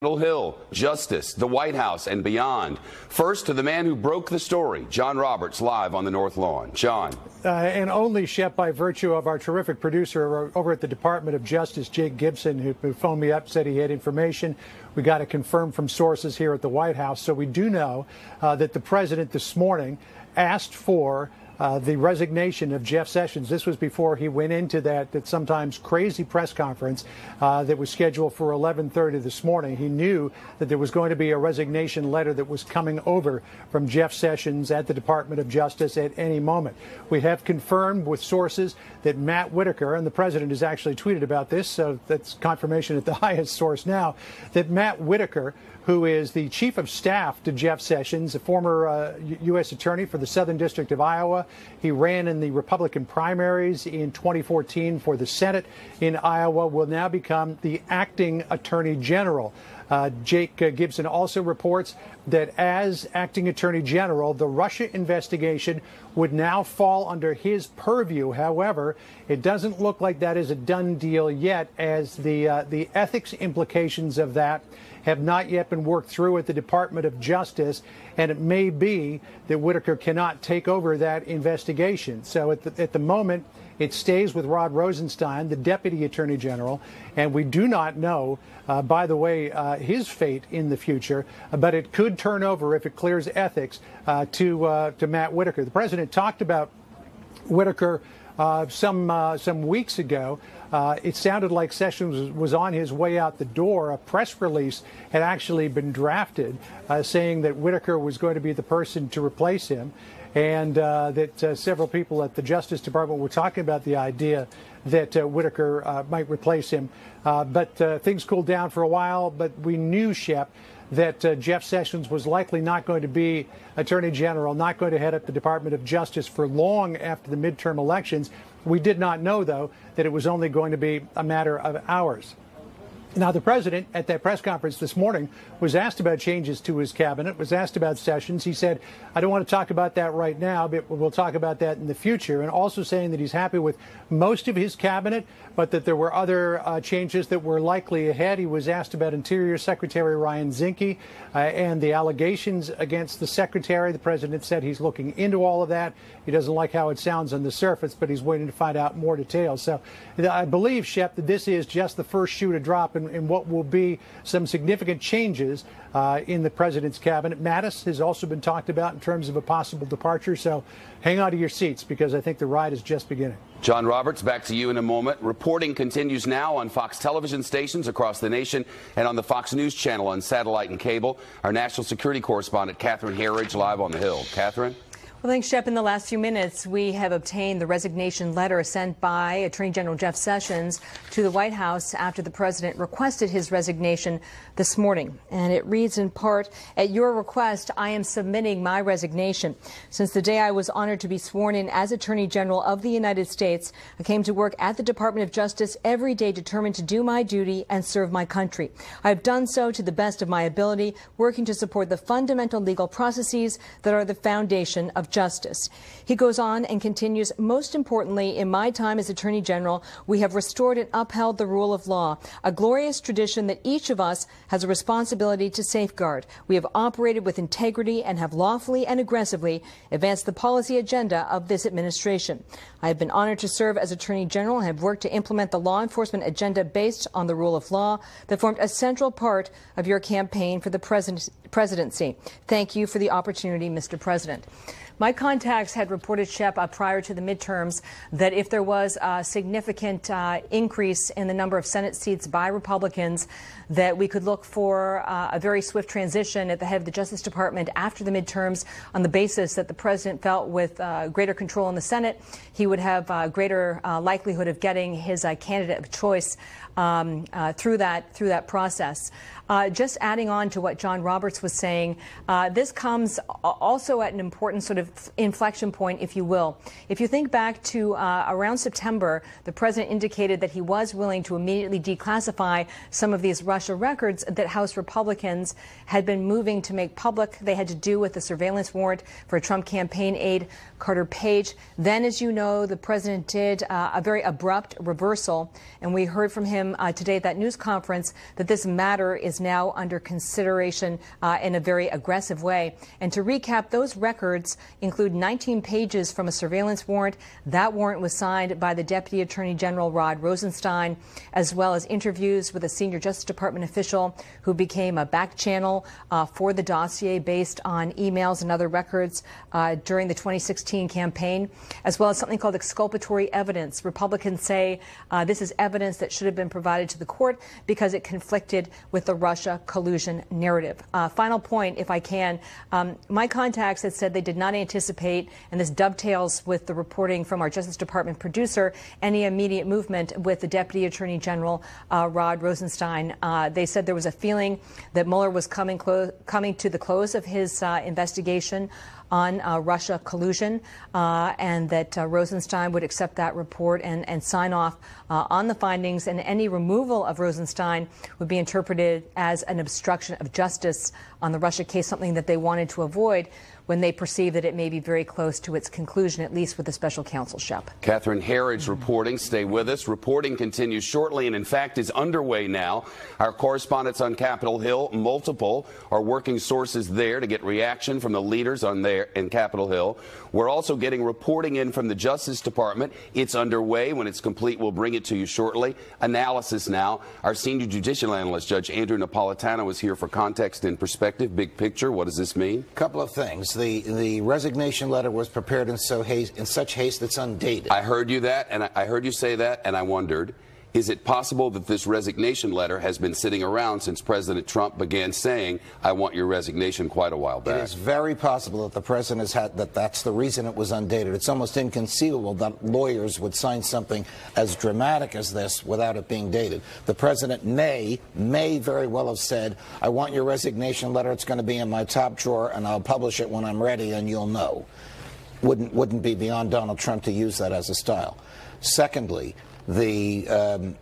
Hill, Justice, the White House, and beyond. First, to the man who broke the story, John Roberts, live on the North Lawn. John. And only, Shep, by virtue of our terrific producer over at the Department of Justice, Jake Gibson, who phoned me up, said he had information. We got it confirmed from sources here at the White House. So we do know that the president this morning asked for the resignation of Jeff Sessions. This was before he went into that sometimes crazy press conference that was scheduled for 11:30 this morning. He knew that there was going to be a resignation letter that was coming over from Jeff Sessions at the Department of Justice at any moment. We have confirmed with sources that Matt Whitaker, and the president has actually tweeted about this, so that's confirmation at the highest source now, that Matt Whitaker, who is the chief of staff to Jeff Sessions, a former U.S. attorney for the Southern District of Iowa. He ran in the Republican primaries in 2014 for the Senate in Iowa, will now become the acting attorney general. Jake Gibson also reports that as acting attorney general, the Russia investigation would now fall under his purview. However, it doesn't look like that is a done deal yet, as the ethics implications of that have not yet been worked through at the Department of Justice, and it may be that Whitaker cannot take over that investigation. So at the moment, it stays with Rod Rosenstein, the Deputy Attorney General, and we do not know, by the way, his fate in the future, but it could turn over, if it clears ethics, to Matt Whitaker. The president talked about Whitaker some weeks ago. It sounded like Sessions was on his way out the door. A press release had actually been drafted saying that Whitaker was going to be the person to replace him, and that several people at the Justice Department were talking about the idea that Whitaker might replace him. But things cooled down for a while, but we knew, Shep, that Jeff Sessions was likely not going to be Attorney General, not going to head up the Department of Justice for long after the midterm elections. We did not know, though, that it was only going to be a matter of hours. Now, the president at that press conference this morning was asked about changes to his cabinet, was asked about Sessions. He said, I don't want to talk about that right now, but we'll talk about that in the future, and also saying that he's happy with most of his cabinet, but that there were other changes that were likely ahead. He was asked about Interior Secretary Ryan Zinke and the allegations against the secretary. The president said he's looking into all of that. He doesn't like how it sounds on the surface, but he's waiting to find out more details. So I believe, Shep, that this is just the first shoe to drop in what will be some significant changes in the president's cabinet. Mattis has also been talked about in terms of a possible departure. So hang on to your seats, because I think the ride is just beginning. John Roberts, back to you in a moment. Reporting continues now on Fox television stations across the nation and on the Fox News channel on satellite and cable. Our national security correspondent, Catherine Herridge, live on the Hill. Catherine? Well, thanks, Shep. In the last few minutes, we have obtained the resignation letter sent by Attorney General Jeff Sessions to the White House after the president requested his resignation this morning. And it reads in part, at your request, I am submitting my resignation. Since the day I was honored to be sworn in as Attorney General of the United States, I came to work at the Department of Justice every day determined to do my duty and serve my country. I have done so to the best of my ability, working to support the fundamental legal processes that are the foundation of justice. He goes on and continues, most importantly, in my time as Attorney General, we have restored and upheld the rule of law, a glorious tradition that each of us has a responsibility to safeguard. We have operated with integrity and have lawfully and aggressively advanced the policy agenda of this administration. I have been honored to serve as Attorney General and have worked to implement the law enforcement agenda based on the rule of law that formed a central part of your campaign for the presidency. Thank you for the opportunity, Mr. President. My contacts had reported, Shep, prior to the midterms that if there was a significant increase in the number of Senate seats by Republicans, that we could look for a very swift transition at the head of the Justice Department after the midterms, on the basis that the president felt with greater control in the Senate, he would have greater likelihood of getting his candidate of choice through that process. Just adding on to what John Roberts was saying, this comes also at an important sort of inflection point, if you will. If you think back to around September, the president indicated that he was willing to immediately declassify some of these Russia records that House Republicans had been moving to make public. They had to do with the surveillance warrant for Trump campaign aide Carter Page. Then, as you know, the president did a very abrupt reversal, and we heard from him today at that news conference that this matter is is now under consideration in a very aggressive way. And to recap, those records include 19 pages from a surveillance warrant. That warrant was signed by the Deputy Attorney General Rod Rosenstein, as well as interviews with a senior Justice Department official who became a back channel for the dossier based on emails and other records during the 2016 campaign, as well as something called exculpatory evidence. Republicans say this is evidence that should have been provided to the court because it conflicted with the Russia collusion narrative. Final point, if I can, my contacts had said they did not anticipate, and this dovetails with the reporting from our Justice Department producer, any immediate movement with the Deputy Attorney General Rod Rosenstein. They said there was a feeling that Mueller was coming to the close of his investigation on Russia collusion, and that Rosenstein would accept that report and sign off on the findings, and any removal of Rosenstein would be interpreted as an obstruction of justice on the Russia case, something that they wanted to avoid when they perceive that it may be very close to its conclusion, at least with the special counsel, Shep. Catherine Herridge reporting. Stay with us. Reporting continues shortly and, in fact, is underway now. Our correspondents on Capitol Hill, multiple, are working sources there to get reaction from the leaders on there in Capitol Hill. We're also getting reporting in from the Justice Department. It's underway. When it's complete, we'll bring it to you shortly. Analysis now. Our senior judicial analyst, Judge Andrew Napolitano, is here for context and perspective. Big picture. What does this mean? A couple of things. The resignation letter was prepared in such haste it's undated. I heard you that, and I heard you say that, and I wondered, is it possible that this resignation letter has been sitting around since President Trump began saying, I want your resignation, quite a while back? It is very possible that the president has had that's the reason it was undated. It's almost inconceivable that lawyers would sign something as dramatic as this without it being dated. The president may very well have said, I want your resignation letter. It's going to be in my top drawer, and I'll publish it when I'm ready, and you'll know. Wouldn't be beyond Donald Trump to use that as a style. Secondly, the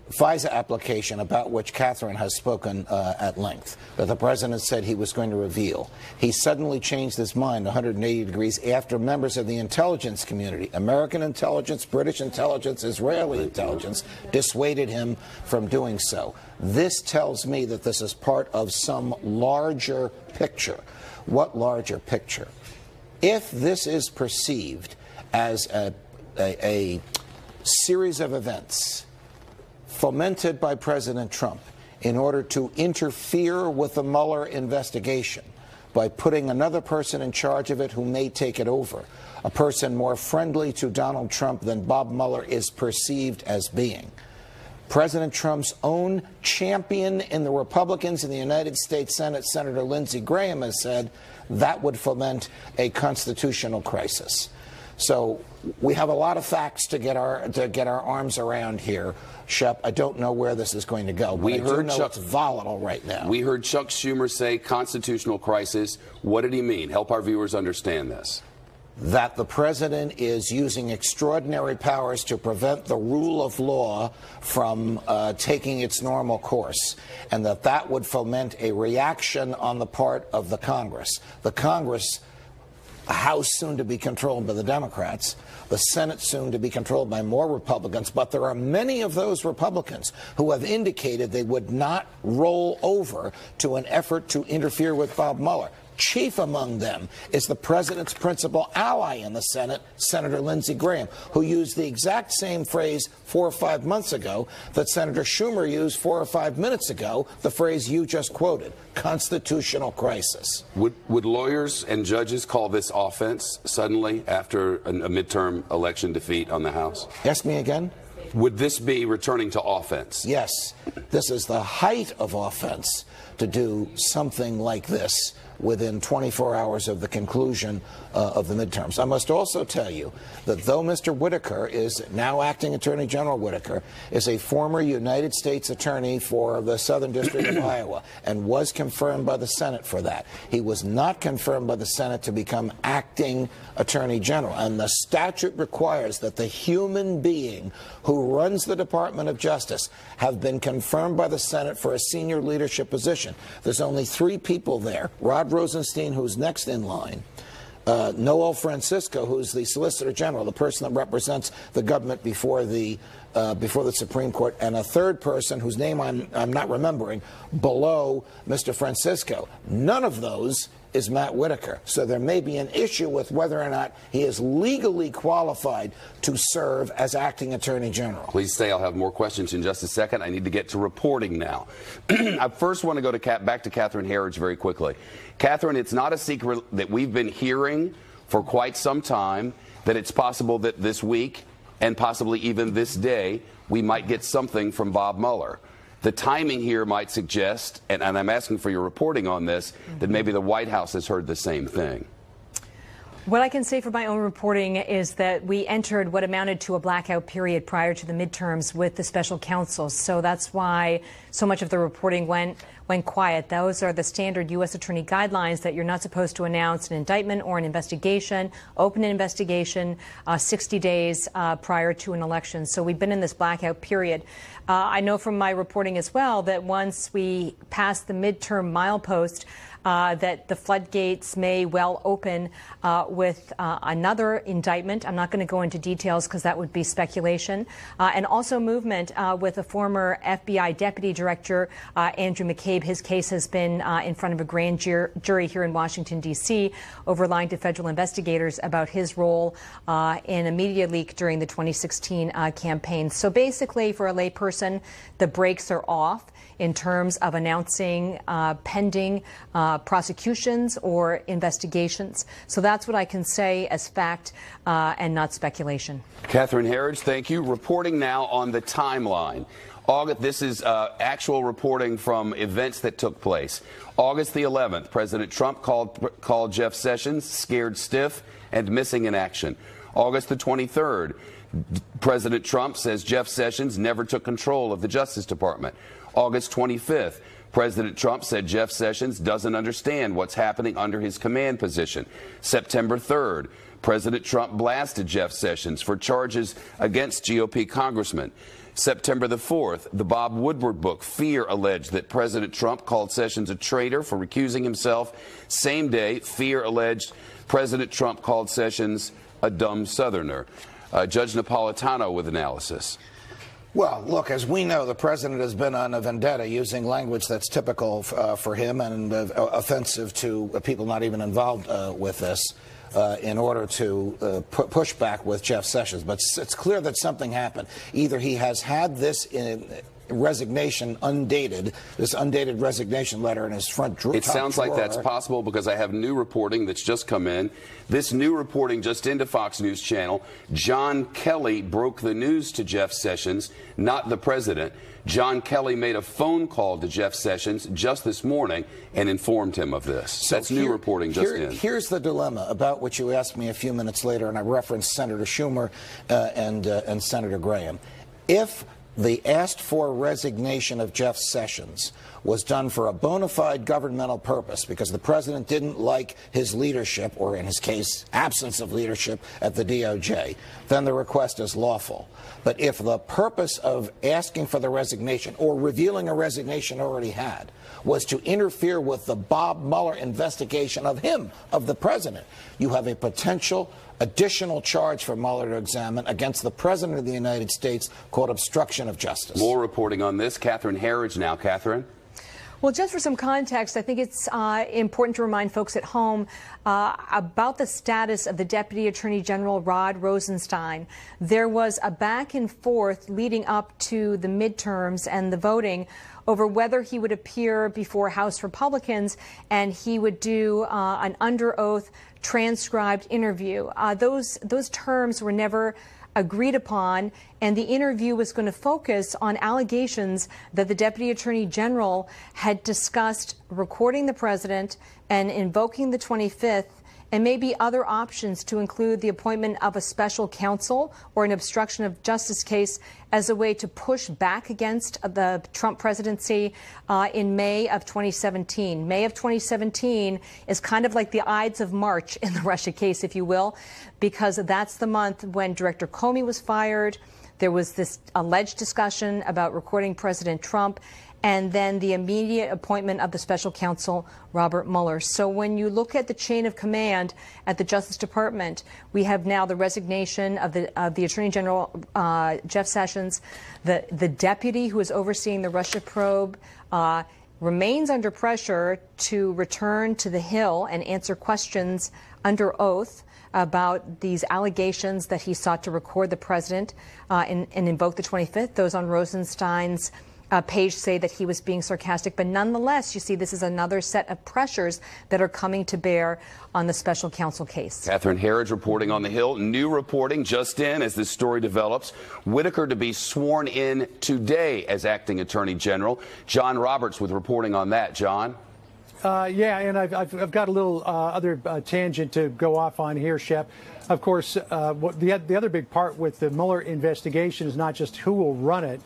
FISA application, about which Catherine has spoken at length, that the president said he was going to reveal. He suddenly changed his mind 180 degrees after members of the intelligence community, American intelligence, British intelligence, Israeli intelligence, dissuaded him from doing so. This tells me that this is part of some larger picture. What larger picture? If this is perceived as a series of events fomented by President Trump in order to interfere with the Mueller investigation by putting another person in charge of it who may take it over, a person more friendly to Donald Trump than Bob Mueller is perceived as being. President Trump's own champion in the Republicans in the United States Senate, Senator Lindsey Graham, has said that would foment a constitutional crisis. So we have a lot of facts to get our arms around here, Shep. I don't know where this is going to go. But I do know it's volatile right now. We heard Chuck Schumer say constitutional crisis. What did he mean? Help our viewers understand this. That the president is using extraordinary powers to prevent the rule of law from taking its normal course, and that would foment a reaction on the part of the Congress. The Congress, a House soon to be controlled by the Democrats, the Senate soon to be controlled by more Republicans, but there are many of those Republicans who have indicated they would not roll over to an effort to interfere with Bob Mueller. Chief among them is the president's principal ally in the Senate, Senator Lindsey Graham, who used the exact same phrase 4 or 5 months ago that Senator Schumer used 4 or 5 minutes ago, the phrase you just quoted, constitutional crisis. Would lawyers and judges call this offense suddenly after a midterm election defeat on the House? Ask me again? Would this be returning to offense? Yes. This is the height of offense to do something like this within 24 hours of the conclusion of the midterms. I must also tell you that though Mr. Whitaker is now acting Attorney General Whitaker, is a former United States attorney for the Southern District of Iowa and was confirmed by the Senate for that. He was not confirmed by the Senate to become acting Attorney General. And the statute requires that the human being who runs the Department of Justice have been confirmed by the Senate for a senior leadership position. There's only 3 people there. Rod Rosenstein, who's next in line, Noel Francisco, who's the Solicitor General, the person that represents the government before the before the Supreme Court, and a third person whose name I'm not remembering below Mr. Francisco. None of those is Matt Whitaker. So there may be an issue with whether or not he is legally qualified to serve as acting Attorney General. Please stay. I'll have more questions in just a second. I need to get to reporting now. I first want to go back to Catherine Herridge very quickly. Catherine, it's not a secret that we've been hearing for quite some time that it's possible that this week and possibly even this day we might get something from Bob Mueller. The timing here might suggest, and I'm asking for your reporting on this, that maybe the White House has heard the same thing. What I can say for my own reporting is that we entered what amounted to a blackout period prior to the midterms with the special counsel. So that's why so much of the reporting went quiet. Those are the standard U.S. Attorney guidelines that you're not supposed to announce an indictment or an investigation, open an investigation 60 days prior to an election. So we've been in this blackout period. I know from my reporting as well that once we pass the midterm milepost, that the floodgates may well open with another indictment. I'm not going to go into details because that would be speculation. And also movement with a former FBI deputy director, Andrew McCabe. His case has been in front of a grand jury here in Washington, D.C., over lying to federal investigators about his role in a media leak during the 2016 campaign. So basically, for a layperson, the brakes are off in terms of announcing pending prosecutions or investigations. So that's what I can say as fact and not speculation. Catherine Herridge, thank you. Reporting now on the timeline. This is actual reporting from events that took place. August the 11th, President Trump called Jeff Sessions scared stiff and missing in action. August the 23rd, President Trump says Jeff Sessions never took control of the Justice Department. August 25th, President Trump said Jeff Sessions doesn't understand what's happening under his command position. September 3rd, President Trump blasted Jeff Sessions for charges against GOP congressmen. September the 4th, the Bob Woodward book, Fear, alleged that President Trump called Sessions a traitor for recusing himself. Same day, Fear alleged President Trump called Sessions a dumb Southerner. Judge Napolitano with analysis. Well, look, as we know, the president has been on a vendetta using language that's typical for him and offensive to people not even involved with this in order to push back with Jeff Sessions. But it's clear that something happened. Either he has had this resignation undated, this undated resignation letter in his front drawer. It sounds like that's possible because I have new reporting that's just come in. This new reporting just into Fox News Channel. John Kelly broke the news to Jeff Sessions, not the president. John Kelly made a phone call to Jeff Sessions just this morning and informed him of this. So that's new reporting just in. Here's the dilemma about which you asked me a few minutes later, and I referenced Senator Schumer and Senator Graham. If the asked for resignation of Jeff Sessions was done for a bona fide governmental purpose because the president didn't like his leadership, or in his case, absence of leadership at the DOJ, then the request is lawful. But if the purpose of asking for the resignation or revealing a resignation already had was to interfere with the Bob Mueller investigation of him, of the president, you have a potential additional charge for Mueller to examine against the President of the United States called obstruction of justice. More reporting on this. Catherine Herridge now. Catherine? Well, just for some context, I think it's important to remind folks at home about the status of the Deputy Attorney General Rod Rosenstein. There was a back and forth leading up to the midterms and the voting over whether he would appear before House Republicans and he would do an under oath transcribed interview. Those terms were never agreed upon, and the interview was going to focus on allegations that the Deputy Attorney General had discussed recording the president and invoking the 25th, and maybe other options to include the appointment of a special counsel or an obstruction of justice case as a way to push back against the Trump presidency in May of 2017. May of 2017 is kind of like the Ides of March in the Russia case, if you will, because that's the month when Director Comey was fired. There was this alleged discussion about recording President Trump. and then the immediate appointment of the special counsel, Robert Mueller. So when you look at the chain of command at the Justice Department, we have now the resignation of the Attorney General, Jeff Sessions. The deputy who is overseeing the Russia probe remains under pressure to return to the Hill and answer questions under oath about these allegations that he sought to record the president and invoke the 25th. Those on Rosenstein's page say that he was being sarcastic, but nonetheless, you see this is another set of pressures that are coming to bear on the special counsel case. Catherine Herridge reporting on the Hill. New reporting just in as this story develops. Whitaker to be sworn in today as acting attorney general. John Roberts with reporting on that. John? Yeah, and I've got a little other tangent to go off on here, Shep. Of course, the other big part with the Mueller investigation is not just who will run it.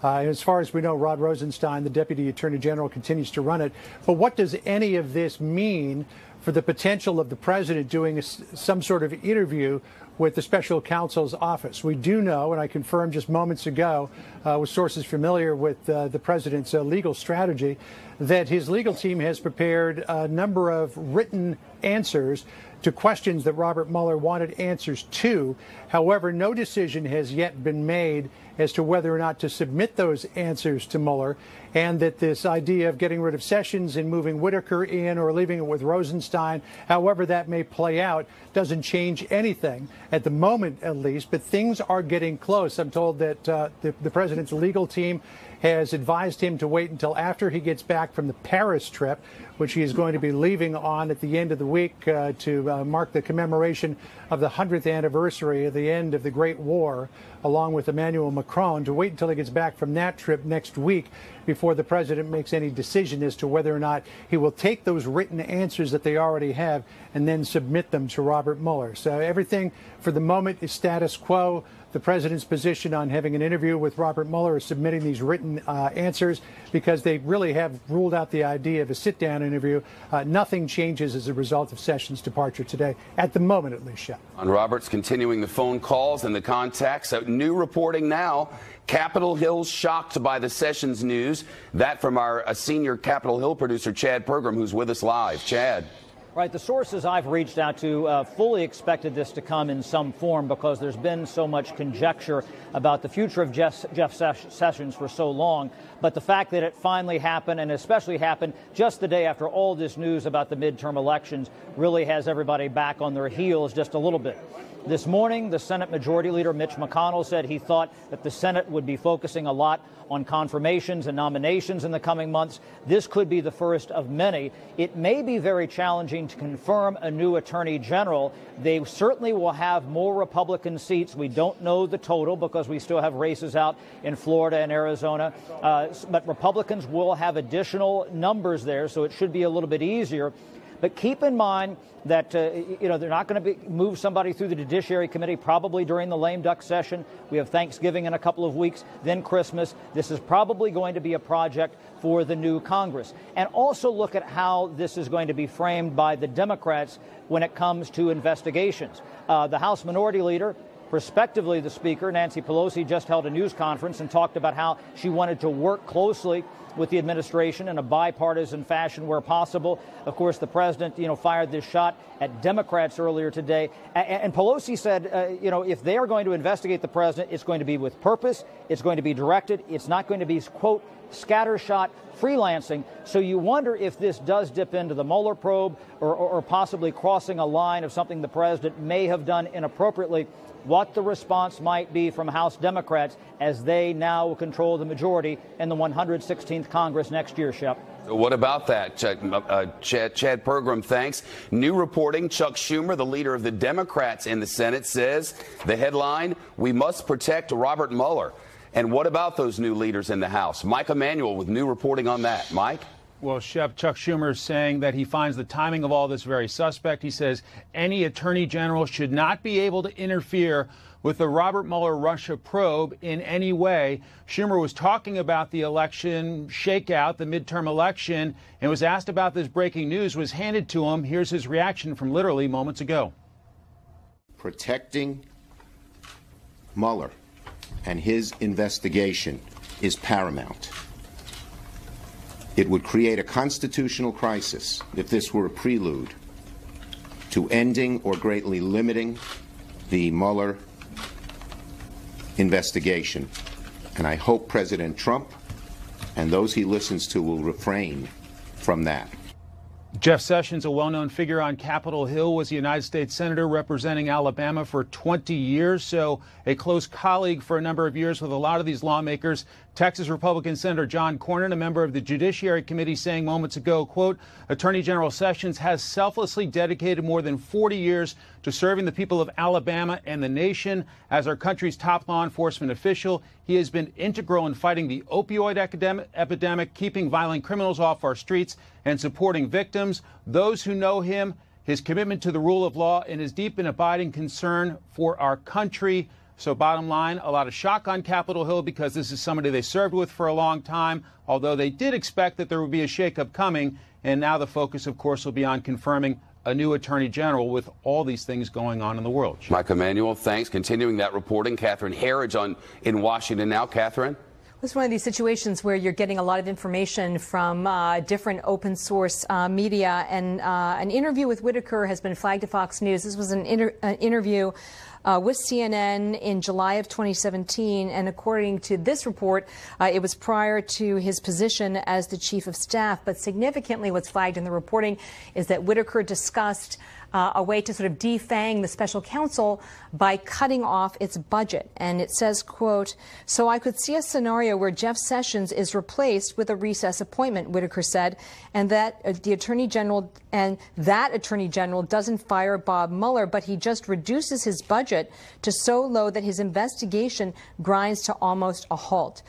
As far as we know, Rod Rosenstein, the Deputy Attorney General, continues to run it. But what does any of this mean for the potential of the president doing some sort of interview with the special counsel's office? We do know, and I confirmed just moments ago with sources familiar with the president's legal strategy, that his legal team has prepared a number of written answers to questions that Robert Mueller wanted answers to. However, no decision has yet been made as to whether or not to submit those answers to Mueller, and that this idea of getting rid of Sessions and moving Whitaker in or leaving it with Rosenstein, however that may play out, doesn't change anything at the moment, at least. But things are getting close. I'm told that the president's legal team has advised him to wait until after he gets back from the Paris trip, which he is going to be leaving on at the end of the week to mark the commemoration of the 100th anniversary of the end of the Great War, along with Emmanuel Macron, to wait until he gets back from that trip next week before the president makes any decision as to whether or not he will take those written answers that they already have and then submit them to Robert Mueller. So everything for the moment is status quo. The president's position on having an interview with Robert Mueller or submitting these written answers, because they really have ruled out the idea of a sit-down interview. Nothing changes as a result of Sessions' departure today, at the moment at least, Shep. On Roberts continuing the phone calls and the contacts. New reporting now. Capitol Hill shocked by the Sessions news. That from our senior Capitol Hill producer, Chad Pergram, who's with us live. Chad. Right. The sources I've reached out to fully expected this to come in some form because there's been so much conjecture about the future of Jeff Sessions for so long. But the fact that it finally happened, and especially happened just the day after all this news about the midterm elections, really has everybody back on their heels just a little bit. This morning, the Senate Majority Leader Mitch McConnell said he thought that the Senate would be focusing a lot on confirmations and nominations in the coming months. This could be the first of many. It may be very challenging to confirm a new attorney general. They certainly will have more Republican seats. We don't know the total because we still have races out in Florida and Arizona. But Republicans will have additional numbers there, so it should be a little bit easier. But keep in mind that, they're not going to move somebody through the Judiciary Committee probably during the lame duck session. We have Thanksgiving in a couple of weeks, then Christmas. This is probably going to be a project for the new Congress. And also look at how this is going to be framed by the Democrats when it comes to investigations. The House Minority Leader, prospectively the Speaker, Nancy Pelosi, just held a news conference and talked about how she wanted to work closely with the administration in a bipartisan fashion where possible. Of course, the president, fired this shot at Democrats earlier today. And Pelosi said, if they are going to investigate the president, it's going to be with purpose. It's going to be directed. It's not going to be, quote, scattershot freelancing. So you wonder if this does dip into the Mueller probe or possibly crossing a line of something the president may have done inappropriately, what the response might be from House Democrats as they now control the majority in the 116th Congress next year, Shep. What about that? Chad Pergram, thanks. New reporting, Chuck Schumer, the leader of the Democrats in the Senate, says, the headline, we must protect Robert Mueller. And what about those new leaders in the House? Mike Emanuel with new reporting on that. Mike? Well, Shep, Chuck Schumer is saying that he finds the timing of all this very suspect. He says any attorney general should not be able to interfere with the Robert Mueller Russia probe in any way. Schumer was talking about the election shakeout, the midterm election, and was asked about this breaking news, was handed to him. Here's his reaction from literally moments ago. Protecting Mueller and his investigation is paramount. It would create a constitutional crisis if this were a prelude to ending or greatly limiting the Mueller investigation. And I hope President Trump and those he listens to will refrain from that. Jeff Sessions, a well-known figure on Capitol Hill, was a United States Senator representing Alabama for 20 years, so a close colleague for a number of years with a lot of these lawmakers. Texas Republican Senator John Cornyn, a member of the Judiciary Committee, saying moments ago, quote, Attorney General Sessions has selflessly dedicated more than 40 years to serving the people of Alabama and the nation. As our country's top law enforcement official, he has been integral in fighting the opioid epidemic, keeping violent criminals off our streets, and supporting victims. Those who know him, his commitment to the rule of law, and his deep and abiding concern for our country. So bottom line, a lot of shock on Capitol Hill because this is somebody they served with for a long time, although they did expect that there would be a shakeup coming. And now the focus, of course, will be on confirming a new attorney general with all these things going on in the world. Mike Emanuel, thanks. Continuing that reporting, Catherine Herridge in Washington now. Catherine? It's one of these situations where you're getting a lot of information from different open source media, and an interview with Whitaker has been flagged to Fox News. This was an interview with CNN in July of 2017, and according to this report, it was prior to his position as the chief of staff. But significantly, what's flagged in the reporting is that Whitaker discussed a way to sort of defang the special counsel by cutting off its budget. And it says, quote, so I could see a scenario where Jeff Sessions is replaced with a recess appointment, Whitaker said, and that the attorney general doesn't fire Bob Mueller, but he just reduces his budget to so low that his investigation grinds to almost a halt.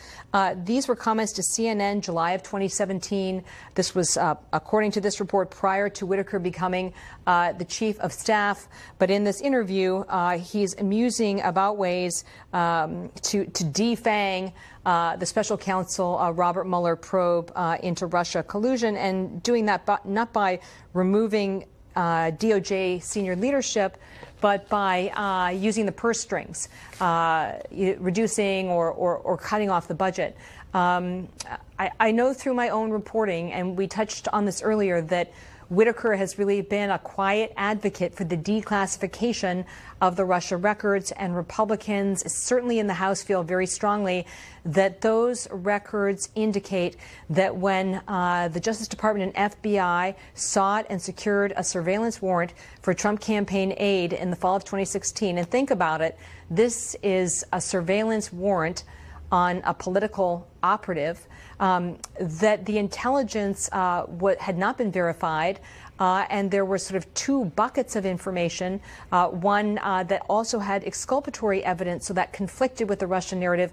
These were comments to CNN, July of 2017. This was, according to this report, prior to Whitaker becoming the chief of staff. But in this interview, he's musing about ways to defang the special counsel Robert Mueller probe into Russia collusion, and doing that not by removing DOJ senior leadership, but by using the purse strings, reducing or cutting off the budget. I know through my own reporting, and we touched on this earlier, that Whitaker has really been a quiet advocate for the declassification of the Russia records, and Republicans, certainly in the House, feel very strongly that those records indicate that when the Justice Department and FBI sought and secured a surveillance warrant for Trump campaign aide in the fall of 2016, and think about it, this is a surveillance warrant on a political operative, that the intelligence had not been verified, and there were sort of two buckets of information, one that also had exculpatory evidence, so that conflicted with the Russian narrative,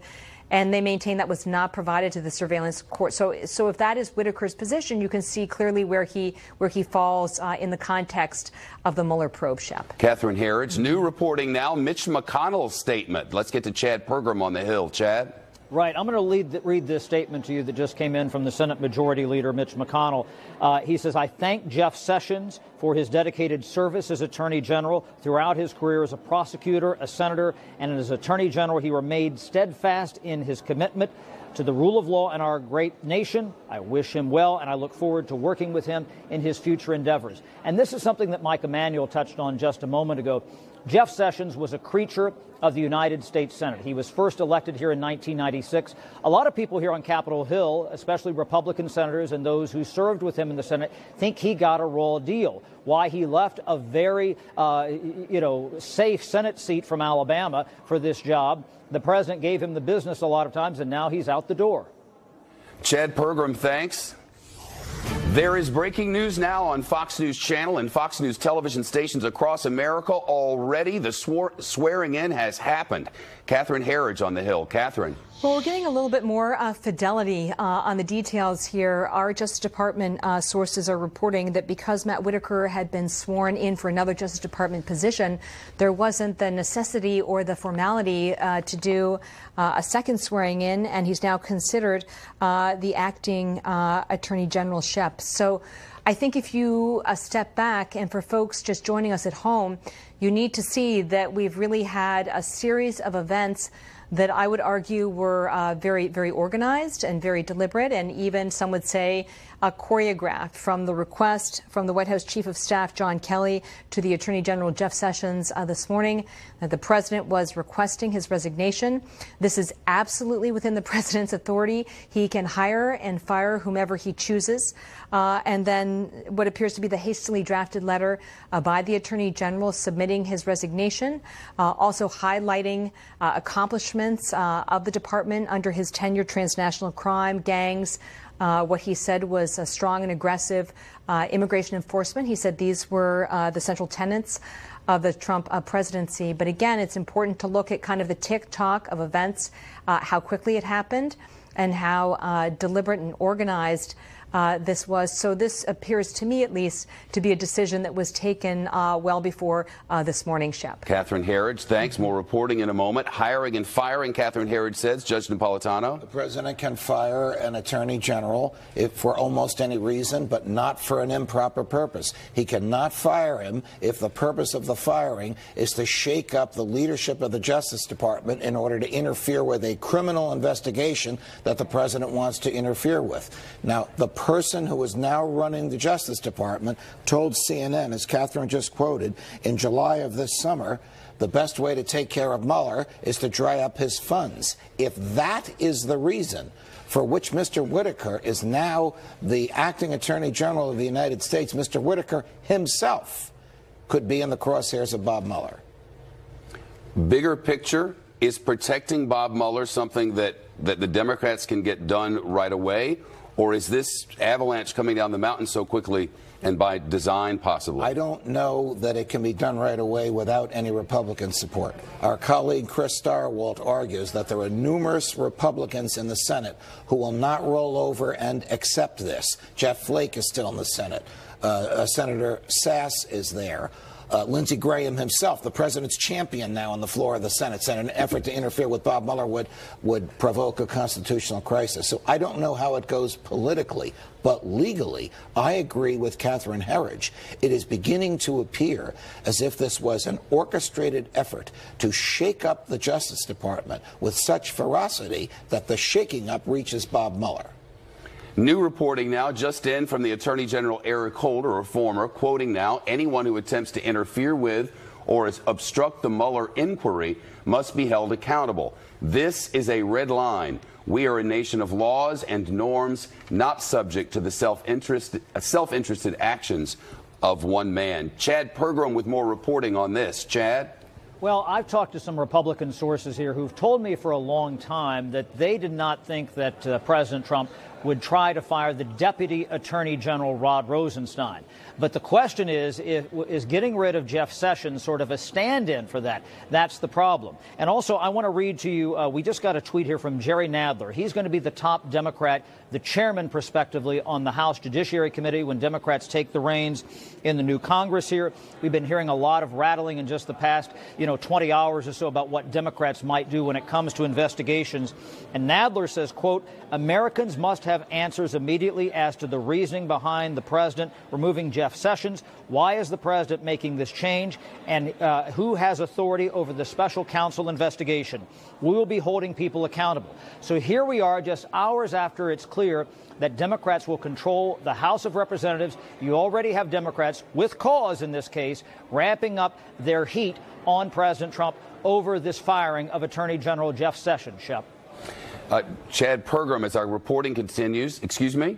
and they maintain that was not provided to the surveillance court. So if that is Whitaker's position, you can see clearly where he falls in the context of the Mueller probe, Shep. Catherine Herridge, new reporting now, Mitch McConnell's statement. Let's get to Chad Pergram on the Hill. Chad? Right. I'm going to read this statement to you that just came in from the Senate Majority Leader, Mitch McConnell. He says, I thank Jeff Sessions for his dedicated service as Attorney General. Throughout his career as a prosecutor, a senator, and as Attorney General, he remained steadfast in his commitment to the rule of law in our great nation. I wish him well, and I look forward to working with him in his future endeavors. And this is something that Mike Emanuel touched on just a moment ago. Jeff Sessions was a creature of the United States Senate. He was first elected here in 1996. A lot of people here on Capitol Hill, especially Republican senators and those who served with him in the Senate, think he got a raw deal. Why he left a very, safe Senate seat from Alabama for this job. The president gave him the business a lot of times, and now he's out the door. Chad Pergram, thanks. There is breaking news now on Fox News Channel and Fox News television stations across America already. The swearing in has happened. Catherine Herridge on the Hill. Catherine. Well, we're getting a little bit more fidelity on the details here. Our Justice Department sources are reporting that because Matt Whitaker had been sworn in for another Justice Department position, there wasn't the necessity or the formality to do a second swearing in, and he's now considered the acting Attorney General Shep. So I think if you step back, and for folks just joining us at home, you need to see that we've really had a series of events that I would argue were very, very organized and very deliberate, and even some would say choreographed, from the request from the White House Chief of Staff John Kelly to the Attorney General Jeff Sessions this morning that the president was requesting his resignation. This is absolutely within the president's authority. He can hire and fire whomever he chooses. And then what appears to be the hastily drafted letter by the Attorney General submitting his resignation, also highlighting accomplishments of the department under his tenure: transnational crime, gangs. What he said was a strong and aggressive immigration enforcement. He said these were the central tenets of the Trump presidency. But again, it's important to look at kind of the tick-tock of events, how quickly it happened, and how deliberate and organized this was. So this appears to me, at least, to be a decision that was taken well before this morning, Shep. Catherine Herridge, thanks. More reporting in a moment. Hiring and firing, Catherine Herridge says. Judge Napolitano. The president can fire an attorney general for almost any reason, but not for an improper purpose. He cannot fire him if the purpose of the firing is to shake up the leadership of the Justice Department in order to interfere with a criminal investigation that the president wants to interfere with. Now, the person who is now running the Justice Department told CNN, as Catherine just quoted, in July of this summer, the best way to take care of Mueller is to dry up his funds. If that is the reason for which Mr. Whitaker is now the acting Attorney General of the United States, Mr. Whitaker himself could be in the crosshairs of Bob Mueller. Bigger picture, is protecting Bob Mueller something that the Democrats can get done right away? Or is this avalanche coming down the mountain so quickly and by design, possibly? I don't know that it can be done right away without any Republican support. Our colleague Chris Starwalt argues that there are numerous Republicans in the Senate who will not roll over and accept this. Jeff Flake is still in the Senate. Senator Sass is there. Lindsey Graham himself, the president's champion now on the floor of the Senate, said an effort to interfere with Bob Mueller would provoke a constitutional crisis. So I don't know how it goes politically, but legally, I agree with Catherine Herridge. It is beginning to appear as if this was an orchestrated effort to shake up the Justice Department with such ferocity that the shaking up reaches Bob Mueller. New reporting now just in from the Attorney General Eric Holder, a former, quoting now, anyone who attempts to interfere with or obstruct the Mueller inquiry must be held accountable. This is a red line. We are a nation of laws and norms, not subject to the self-interested actions of one man. Chad Pergram with more reporting on this. Chad? Well, I've talked to some Republican sources here who've told me for a long time that they did not think that President Trump would try to fire the Deputy Attorney General Rod Rosenstein. But the question is getting rid of Jeff Sessions sort of a stand-in for that? That's the problem. And also, I want to read to you, we just got a tweet here from Jerry Nadler. He's going to be the top Democrat, the chairman, prospectively, on the House Judiciary Committee when Democrats take the reins in the new Congress here. We've been hearing a lot of rattling in just the past, 20 hours or so about what Democrats might do when it comes to investigations. And Nadler says, quote, Americans must have answers immediately as to the reasoning behind the president removing Jeff Sessions. Why is the president making this change? And who has authority over the special counsel investigation? We will be holding people accountable. So here we are just hours after it's clear that Democrats will control the House of Representatives. You already have Democrats, with cause in this case, ramping up their heat on President Trump over this firing of Attorney General Jeff Sessions. Shep. Chad Pergram, as our reporting continues, excuse me,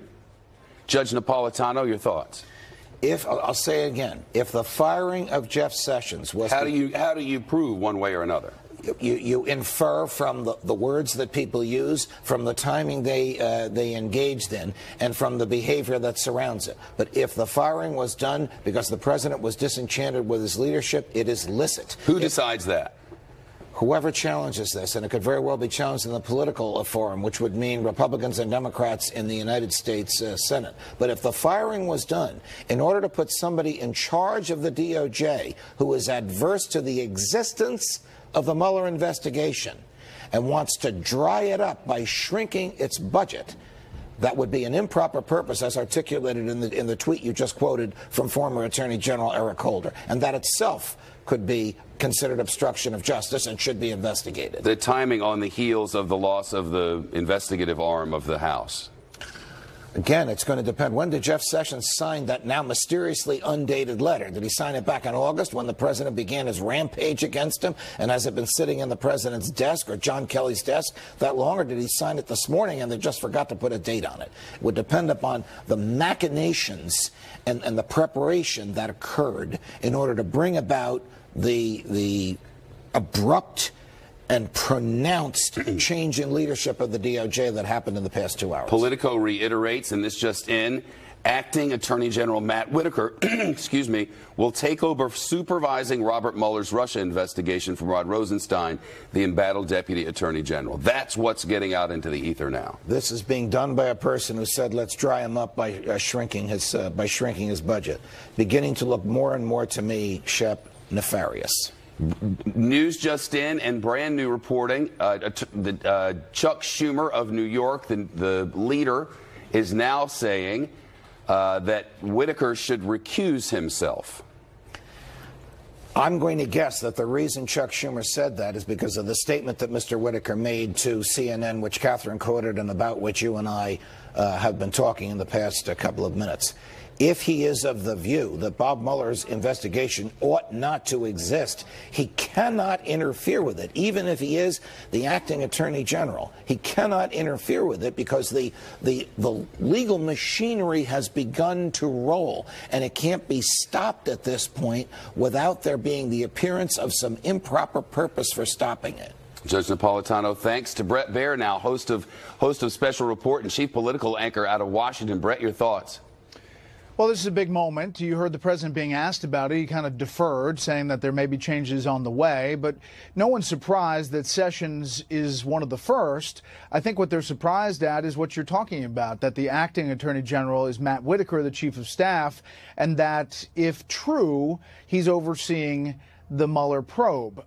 Judge Napolitano, your thoughts? I'll say it again, if the firing of Jeff Sessions was... How do you prove one way or another? You infer from the words that people use, from the timing they engaged in, and from the behavior that surrounds it. But if the firing was done because the president was disenchanted with his leadership, it is licit. Who decides that? Whoever challenges this, and it could very well be challenged in the political forum, which would mean Republicans and Democrats in the United States Senate. But if the firing was done in order to put somebody in charge of the DOJ who is adverse to the existence of the Mueller investigation and wants to dry it up by shrinking its budget, that would be an improper purpose as articulated in the tweet you just quoted from former Attorney General Eric Holder. And that itself could be considered obstruction of justice and should be investigated. The timing on the heels of the loss of the investigative arm of the House. Again, it's going to depend. When did Jeff Sessions sign that now mysteriously undated letter? Did he sign it back in August when the president began his rampage against him? And has it been sitting in the president's desk or John Kelly's desk that long? Or did he sign it this morning and they just forgot to put a date on it? It would depend upon the machinations and the preparation that occurred in order to bring about the abrupt and pronounced change in leadership of the DOJ that happened in the past 2 hours. Politico reiterates, and this just in, acting Attorney General Matt Whitaker, excuse me, will take over supervising Robert Mueller's Russia investigation from Rod Rosenstein, the embattled Deputy Attorney General. That's what's getting out into the ether now. This is being done by a person who said, let's dry him up by shrinking his budget. Beginning to look more and more to me, Shep, nefarious. News just in and brand new reporting. Chuck Schumer of New York, the leader, is now saying that Whitaker should recuse himself. I'm going to guess that the reason Chuck Schumer said that is because of the statement that Mr. Whitaker made to CNN, which Catherine quoted and about which you and I have been talking in the past couple of minutes. If he is of the view that Bob Mueller's investigation ought not to exist, he cannot interfere with it, even if he is the acting attorney general. He cannot interfere with it because the legal machinery has begun to roll, and it can't be stopped at this point without there being the appearance of some improper purpose for stopping it. Judge Napolitano, thanks to Brett Baer, now host of Special Report and chief political anchor out of Washington. Brett, your thoughts? Well, this is a big moment. You heard the president being asked about it. He kind of deferred, saying that there may be changes on the way. But no one's surprised that Sessions is one of the first. I think what they're surprised at is what you're talking about, that the acting attorney general is Matt Whitaker, the chief of staff, and that if true, he's overseeing the Mueller probe.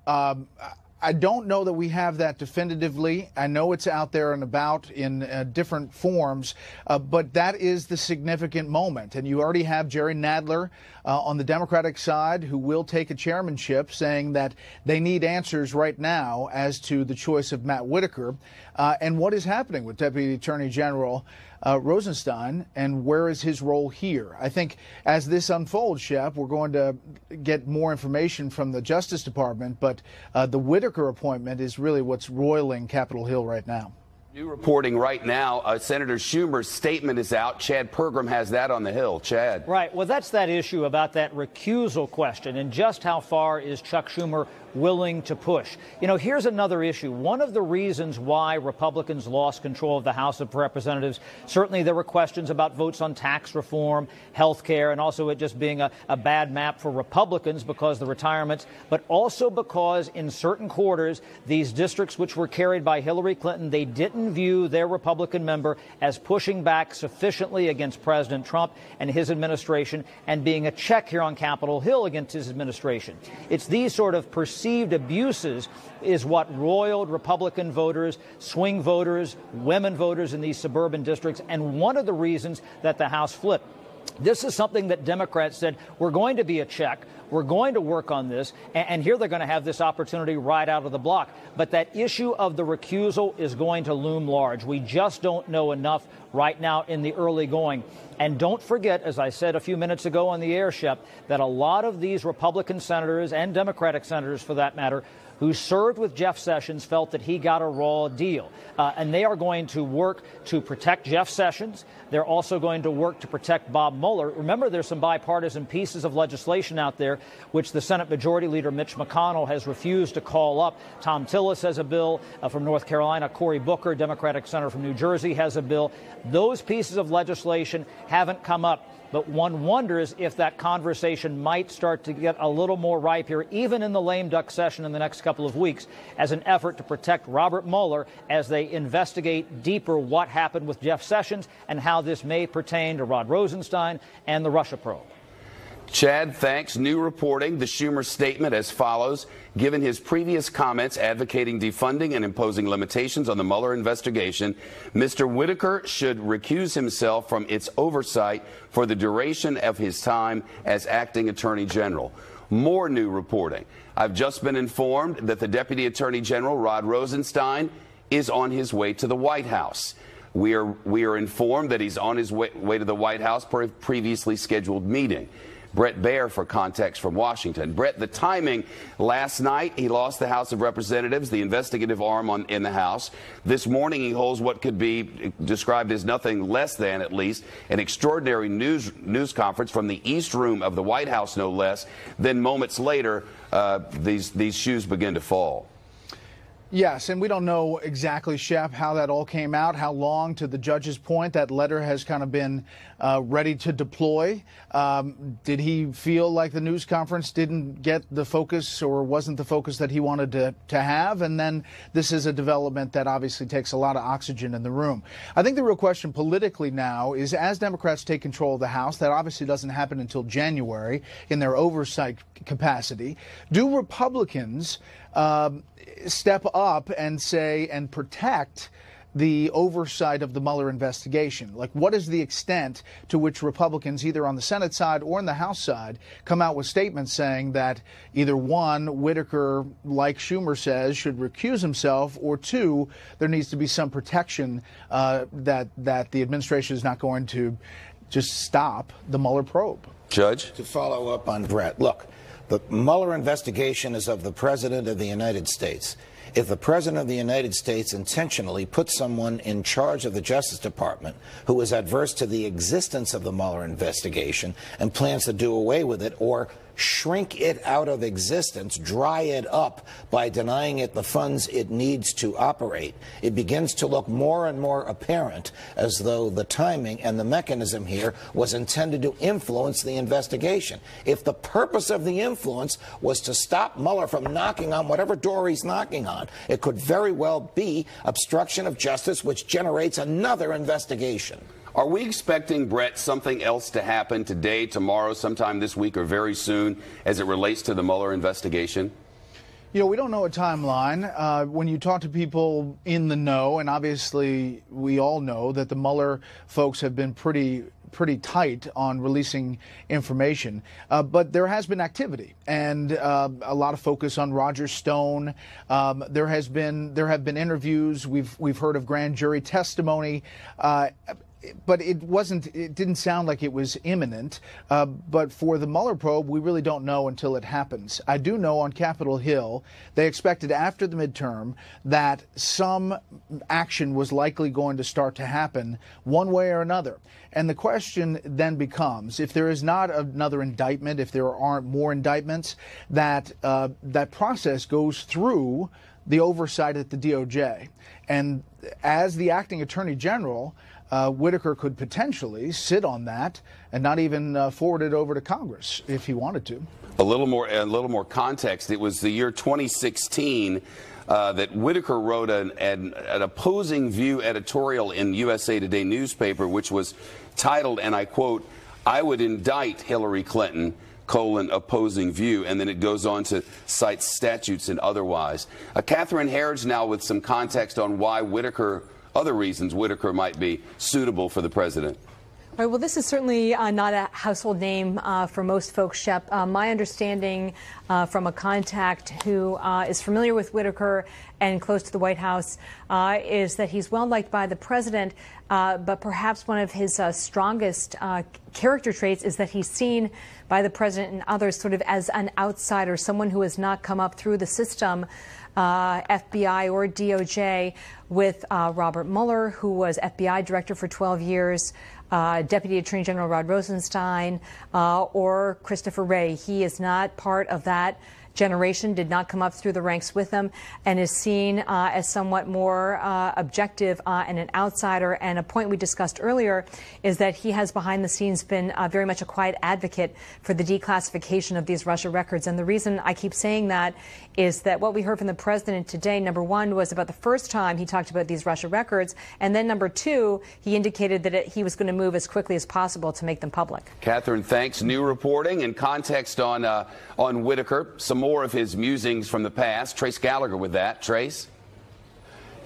I don't know that we have that definitively. I know it's out there and about in different forms, but that is the significant moment. And you already have Jerry Nadler on the Democratic side, who will take a chairmanship, saying that they need answers right now as to the choice of Matt Whitaker and what is happening with Deputy Attorney General Rosenstein, and where is his role here? I think as this unfolds, Shep, we're going to get more information from the Justice Department, but the Whitaker appointment is really what's roiling Capitol Hill right now. New reporting right now, Senator Schumer's statement is out. Chad Pergram has that on the Hill. Chad. Right. Well, that's that issue about that recusal question and just how far is Chuck Schumer willing to push. You know, here's another issue. One of the reasons why Republicans lost control of the House of Representatives, certainly there were questions about votes on tax reform, health care, and also it just being a bad map for Republicans because of the retirements, but also because in certain quarters, these districts which were carried by Hillary Clinton, they didn't view their Republican member as pushing back sufficiently against President Trump and his administration and being a check here on Capitol Hill against his administration. It's these sort of perceived abuses is what roiled Republican voters, swing voters, women voters in these suburban districts, and one of the reasons that the House flipped. This is something that Democrats said, we're going to be a check, we're going to work on this, and here they're going to have this opportunity right out of the block. But that issue of the recusal is going to loom large. We just don't know enough right now in the early going. And don't forget, as I said a few minutes ago on the air, Shep, that a lot of these Republican senators and Democratic senators, for that matter, who served with Jeff Sessions felt that he got a raw deal. And they are going to work to protect Jeff Sessions. They're also going to work to protect Bob Mueller. Remember, there's some bipartisan pieces of legislation out there which the Senate Majority Leader Mitch McConnell has refused to call up. Tom Tillis has a bill from North Carolina. Cory Booker, Democratic senator from New Jersey, has a bill. Those pieces of legislation haven't come up. But one wonders if that conversation might start to get a little more ripe here, even in the lame duck session in the next couple of weeks, as an effort to protect Robert Mueller as they investigate deeper what happened with Jeff Sessions and how this may pertain to Rod Rosenstein and the Russia probe. Chad, thanks. New reporting, the Schumer statement as follows. Given his previous comments advocating defunding and imposing limitations on the Mueller investigation, Mr. Whitaker should recuse himself from its oversight for the duration of his time as acting Attorney General. More new reporting. I've just been informed that the Deputy Attorney General, Rod Rosenstein, is on his way to the White House. We are informed that he's on his way to the White House for a previously scheduled meeting. Brett Baer for context from Washington. Brett, the timing last night, he lost the House of Representatives, the investigative arm in the House. This morning, he holds what could be described as nothing less than, at least, an extraordinary news conference from the East Room of the White House, no less. Then moments later, these shoes begin to fall. Yes, and we don't know exactly, Shep, how that all came out, how long, to the judge's point, that letter has kind of been ready to deploy. Did he feel like the news conference didn't get the focus or wasn't the focus that he wanted to have? And then this is a development that obviously takes a lot of oxygen in the room. I think the real question politically now is, as Democrats take control of the House, that obviously doesn't happen until January in their oversight capacity, do Republicans step up and say and protect the oversight of the Mueller investigation? Like, what is the extent to which Republicans, either on the Senate side or on the House side, come out with statements saying that either one, Whitaker, like Schumer says, should recuse himself, or two, there needs to be some protection that the administration is not going to just stop the Mueller probe? Judge? To follow up on Brett, look, the Mueller investigation is of the President of the United States. If the President of the United States intentionally puts someone in charge of the Justice Department who is adverse to the existence of the Mueller investigation and plans to do away with it or shrink it out of existence, dry it up by denying it the funds it needs to operate, it begins to look more and more apparent as though the timing and the mechanism here was intended to influence the investigation. If the purpose of the influence was to stop Mueller from knocking on whatever door he's knocking on, it could very well be obstruction of justice, which generates another investigation. Are we expecting, Brett, something else to happen today, tomorrow, sometime this week, or very soon as it relates to the Mueller investigation? You know, we don't know a timeline. When you talk to people in the know, and obviously we all know that the Mueller folks have been pretty tight on releasing information, but there has been activity and a lot of focus on Roger Stone. There have been interviews. We've heard of grand jury testimony. But it didn't sound like it was imminent. But for the Mueller probe, we really don't know until it happens. I do know on Capitol Hill, they expected after the midterm that some action was likely going to start to happen one way or another. And the question then becomes, if there is not another indictment, if there aren't more indictments, that process goes through the oversight at the DOJ. And as the acting Attorney General, Whitaker could potentially sit on that and not even forward it over to Congress if he wanted to. A little more context. It was the year 2016 that Whitaker wrote an opposing view editorial in USA Today newspaper, which was titled, and I quote, "I would indict Hillary Clinton, opposing view," and then it goes on to cite statutes and otherwise. Catherine Herridge now with some context on why other reasons Whitaker might be suitable for the president. All right, well, this is certainly not a household name for most folks, Shep. My understanding from a contact who is familiar with Whitaker and close to the White House is that he's well liked by the president, but perhaps one of his strongest character traits is that he's seen by the president and others sort of as an outsider, someone who has not come up through the system, FBI or DOJ, with Robert Mueller, who was FBI director for 12 years, Deputy Attorney General Rod Rosenstein, or Christopher Wray. He is not part of that generation did not come up through the ranks with them and is seen as somewhat more objective and an outsider. And a point we discussed earlier is that he has behind the scenes been very much a quiet advocate for the declassification of these Russia records. And the reason I keep saying that is that what we heard from the president today, number one, was about the first time he talked about these Russia records. And then number two, he indicated that he was going to move as quickly as possible to make them public. Catherine, thanks. New reporting and context on Whitaker. Some more of his musings from the past. Trace Gallagher with that. Trace?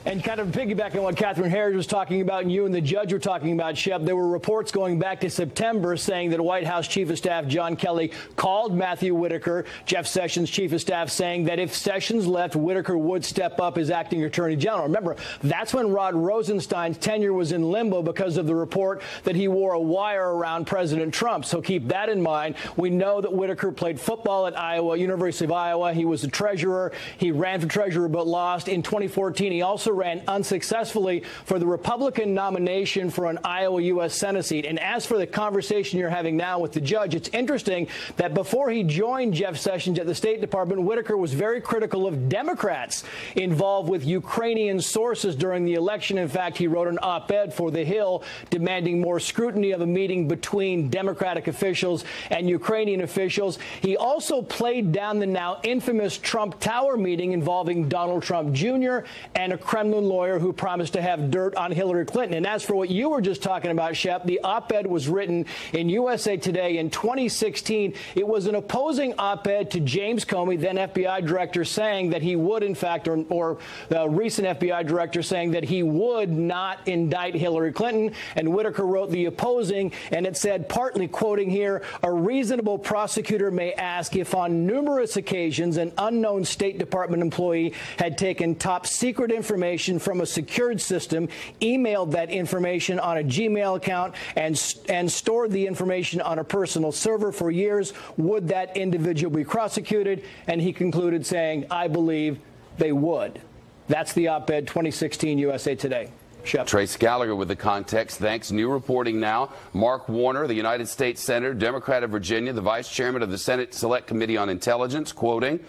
And kind of piggybacking on what Catherine Herridge was talking about and you and the judge were talking about, Shep, there were reports going back to September saying that White House Chief of Staff John Kelly called Matthew Whitaker, Jeff Sessions' Chief of Staff, saying that if Sessions left, Whitaker would step up as acting Attorney General. Remember, that's when Rod Rosenstein's tenure was in limbo because of the report that he wore a wire around President Trump. So keep that in mind. We know that Whitaker played football at Iowa, University of Iowa. He was a treasurer. He ran for treasurer but lost. In 2014, he also ran unsuccessfully for the Republican nomination for an Iowa U.S. Senate seat. And as for the conversation you're having now with the judge, it's interesting that before he joined Jeff Sessions at the State Department, Whitaker was very critical of Democrats involved with Ukrainian sources during the election. In fact, he wrote an op-ed for The Hill demanding more scrutiny of a meeting between Democratic officials and Ukrainian officials. He also played down the now infamous Trump Tower meeting involving Donald Trump Jr. and a Kremlin lawyer who promised to have dirt on Hillary Clinton. And as for what you were just talking about, Shep, the op-ed was written in USA Today in 2016. It was an opposing op-ed to James Comey, then FBI director, saying that he would, in fact, or the recent FBI director saying that he would not indict Hillary Clinton. And Whitaker wrote the opposing, and it said, partly quoting here, a reasonable prosecutor may ask if on numerous occasions an unknown State Department employee had taken top secret information from a secured system, emailed that information on a Gmail account, and stored the information on a personal server for years, would that individual be prosecuted? And he concluded saying, I believe they would. That's the op-ed, 2016 USA Today. Shep. Trace Gallagher with the context. Thanks. New reporting now. Mark Warner, the United States Senator, Democrat of Virginia, the Vice Chairman of the Senate Select Committee on Intelligence, quoting,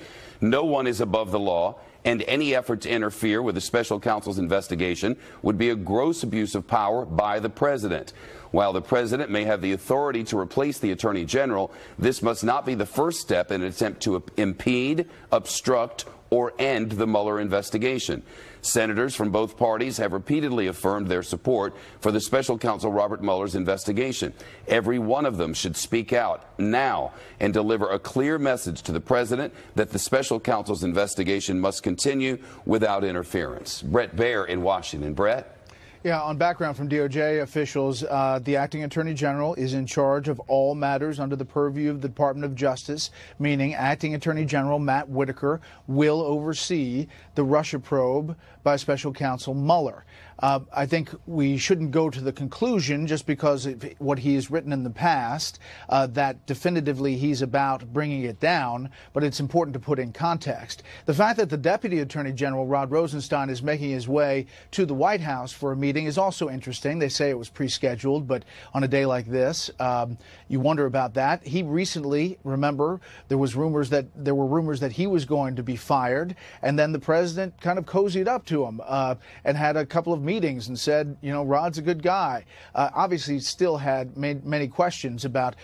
"No one is above the law, and any effort to interfere with the special counsel's investigation would be a gross abuse of power by the president. While the president may have the authority to replace the attorney general, this must not be the first step in an attempt to impede, obstruct, or end the Mueller investigation." Senators from both parties have repeatedly affirmed their support for the special counsel Robert Mueller's investigation. Every one of them should speak out now and deliver a clear message to the president that the special counsel's investigation must continue without interference. Brett Baer in Washington. Brett? Yeah, on background from DOJ officials, the acting attorney general is in charge of all matters under the purview of the Department of Justice, meaning acting attorney general Matt Whitaker will oversee the Russia probe by special counsel Mueller. I think we shouldn't go to the conclusion just because of what he has written in the past that definitively he's about bringing it down, but it's important to put in context. The fact that the Deputy Attorney General Rod Rosenstein is making his way to the White House for a meeting is also interesting. They say it was pre-scheduled, but on a day like this, you wonder about that. He recently, remember, there were rumors that he was going to be fired, and then the president kind of cozied up to him and had a couple of meetings and said, you know, Rod's a good guy. Obviously, still had many questions about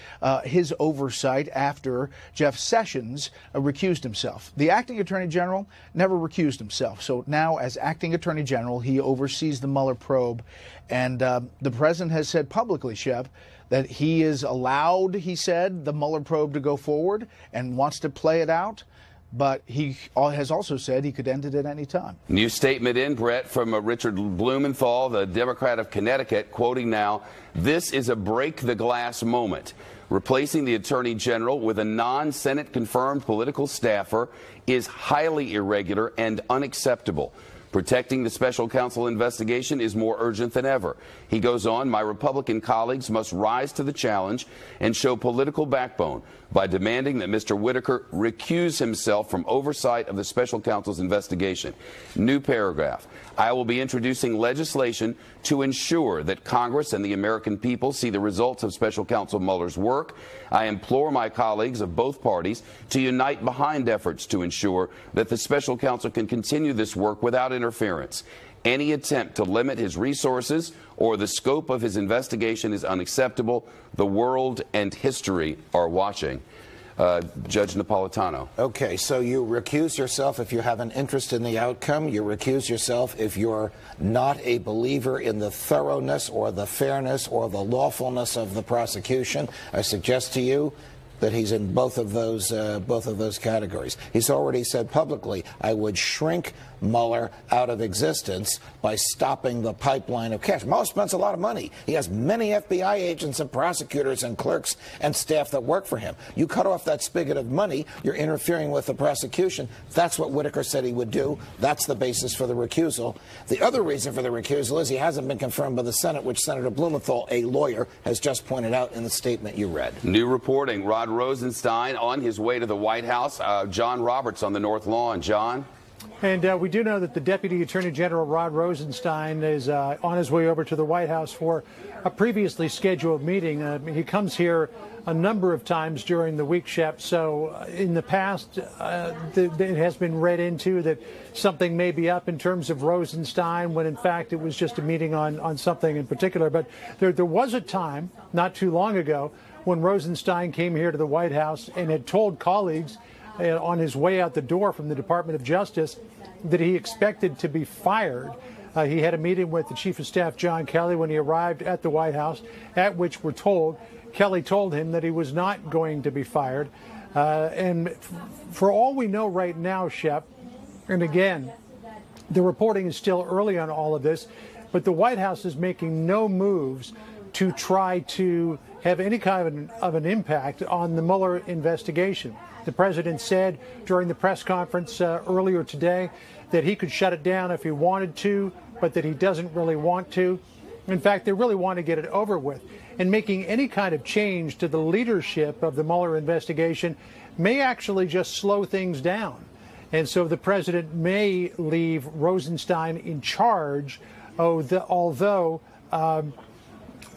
his oversight after Jeff Sessions recused himself. The acting attorney general never recused himself. So now, as acting attorney general, he oversees the Mueller probe. And the president has said publicly, Shep, that he is allowed, he said, the Mueller probe to go forward and wants to play it out. But he has also said he could end it at any time. New statement in, Brett, from Richard Blumenthal, the Democrat of Connecticut, quoting now, "This is a break-the-glass moment. Replacing the Attorney General with a non-Senate-confirmed political staffer is highly irregular and unacceptable. Protecting the special counsel investigation is more urgent than ever. He goes on, my Republican colleagues must rise to the challenge and show political backbone by demanding that Mr. Whitaker recuse himself from oversight of the special counsel's investigation. New paragraph. I will be introducing legislation to ensure that Congress and the American people see the results of special counsel Mueller's work. I implore my colleagues of both parties to unite behind efforts to ensure that the special counsel can continue this work without interference. Any attempt to limit his resources or the scope of his investigation is unacceptable. The world and history are watching. Judge Napolitano. Okay, so you recuse yourself if you have an interest in the outcome. You recuse yourself if you're not a believer in the thoroughness or the fairness or the lawfulness of the prosecution. I suggest to you that he's in both of those categories. He's already said publicly, I would shrink Mueller out of existence by stopping the pipeline of cash. Mueller spends a lot of money. He has many FBI agents and prosecutors and clerks and staff that work for him. You cut off that spigot of money, you're interfering with the prosecution. That's what Whitaker said he would do. That's the basis for the recusal. The other reason for the recusal is he hasn't been confirmed by the Senate, which Senator Blumenthal, a lawyer, has just pointed out in the statement you read. New reporting. Rod Rosenstein on his way to the White House. John Roberts on the North Lawn. John? And we do know that the Deputy Attorney General Rod Rosenstein is on his way over to the White House for a previously scheduled meeting. He comes here a number of times during the week, Shep. So in the past, it has been read into that something may be up in terms of Rosenstein, when in fact it was just a meeting on something in particular. But there was a time not too long ago when Rosenstein came here to the White House and had told colleagues on his way out the door from the Department of Justice that he expected to be fired. He had a meeting with the Chief of Staff, John Kelly, when he arrived at the White House, at which we're told Kelly told him that he was not going to be fired. And for all we know right now, Shep, and again, the reporting is still early on all of this, but the White House is making no moves to try to have any kind of an impact on the Mueller investigation. The president said during the press conference earlier today that he could shut it down if he wanted to, but that he doesn't really want to. In fact, they really want to get it over with. And making any kind of change to the leadership of the Mueller investigation may actually just slow things down. And so the president may leave Rosenstein in charge, although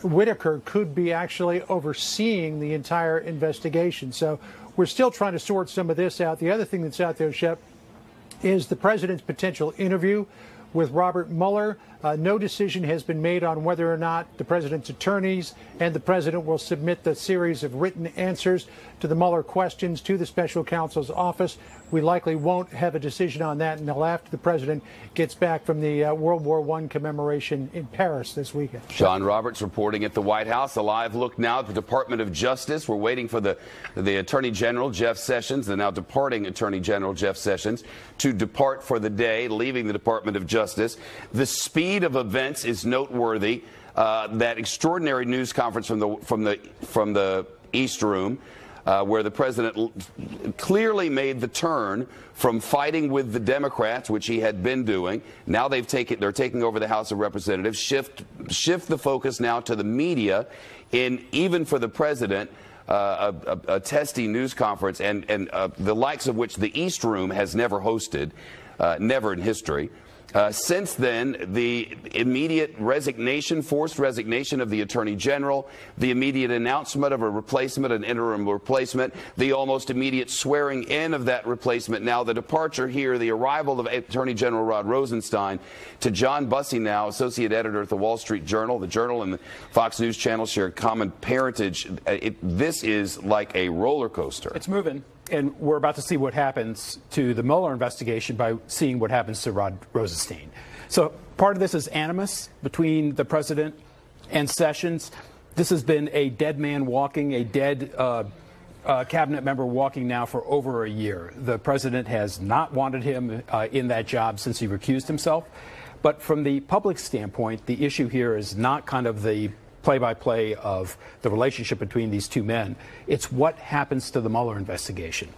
Whitaker could be actually overseeing the entire investigation. So we're still trying to sort some of this out. The other thing that's out there, Shep, is the president's potential interview with Robert Mueller. No decision has been made on whether or not the president's attorneys and the president will submit the series of written answers to the Mueller questions to the special counsel's office. We likely won't have a decision on that until after the president gets back from the World War I commemoration in Paris this weekend. John Roberts reporting at the White House. A live look now at the Department of Justice. We're waiting for the Attorney General, Jeff Sessions, the now departing Attorney General, Jeff Sessions, to depart for the day, leaving the Department of Justice. The speed of events is noteworthy. That extraordinary news conference from the East Room, where the president clearly made the turn from fighting with the Democrats, which he had been doing. Now they're taking over the House of Representatives, shift the focus now to the media, even for the president, a testy news conference, and the likes of which the East Room has never hosted, never in history. Since then, the immediate forced resignation of the Attorney General, the immediate announcement of a replacement, an interim replacement, the almost immediate swearing in of that replacement, now the departure here, the arrival of Attorney General Rod Rosenstein, to John Bussey now, associate editor at the Wall Street Journal. The Journal and the Fox News Channel share common parentage. This is like a roller coaster. It's moving. And we're about to see what happens to the Mueller investigation by seeing what happens to Rod Rosenstein. So part of this is animus between the president and Sessions. This has been a dead man walking, a dead cabinet member walking now for over a year. The president has not wanted him in that job since he recused himself. But from the public standpoint, the issue here is not kind of the play-by-play of the relationship between these two men. It's what happens to the Mueller investigation.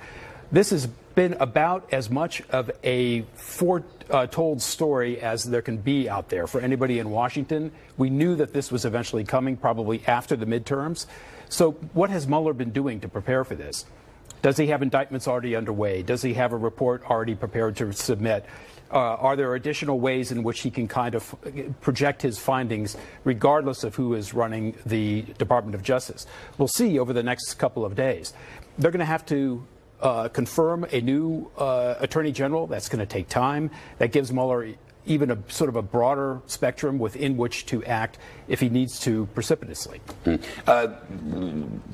This has been about as much of a foretold story as there can be out there for anybody in Washington. We knew that this was eventually coming, probably after the midterms. So what has Mueller been doing to prepare for this? Does he have indictments already underway? Does he have a report already prepared to submit? Are there additional ways in which he can kind of project his findings regardless of who is running the Department of Justice? We'll see over the next couple of days. They're going to have to confirm a new attorney general. That's going to take time. That gives Mueller even a sort of a broader spectrum within which to act if he needs to precipitously.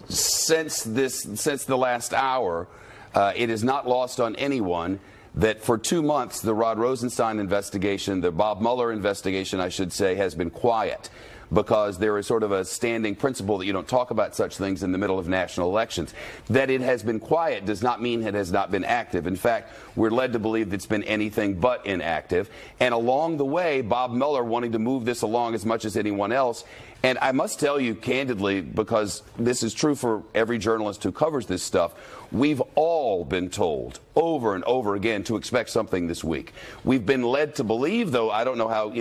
Since the last hour, it is not lost on anyone that for 2 months the Rod Rosenstein investigation, the Bob Mueller investigation, I should say, has been quiet, because there is sort of a standing principle that you don't talk about such things in the middle of national elections. That it has been quiet does not mean it has not been active. In fact, we're led to believe that it's been anything but inactive. And along the way, Bob Mueller wanting to move this along as much as anyone else. And I must tell you candidly, because this is true for every journalist who covers this stuff, we've all been told over and over again to expect something this week. We've been led to believe, though I don't know how,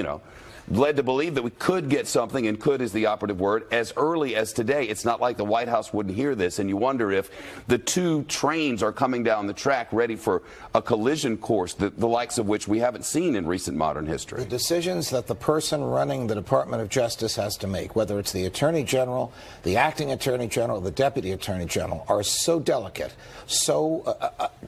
led to believe that we could get something, and could is the operative word, as early as today. It's not like the White House wouldn't hear this, and you wonder if the two trains are coming down the track ready for a collision course, the likes of which we haven't seen in recent modern history. The decisions that the person running the Department of Justice has to make, whether it's the Attorney General, the Acting Attorney General, the Deputy Attorney General, are so delicate, so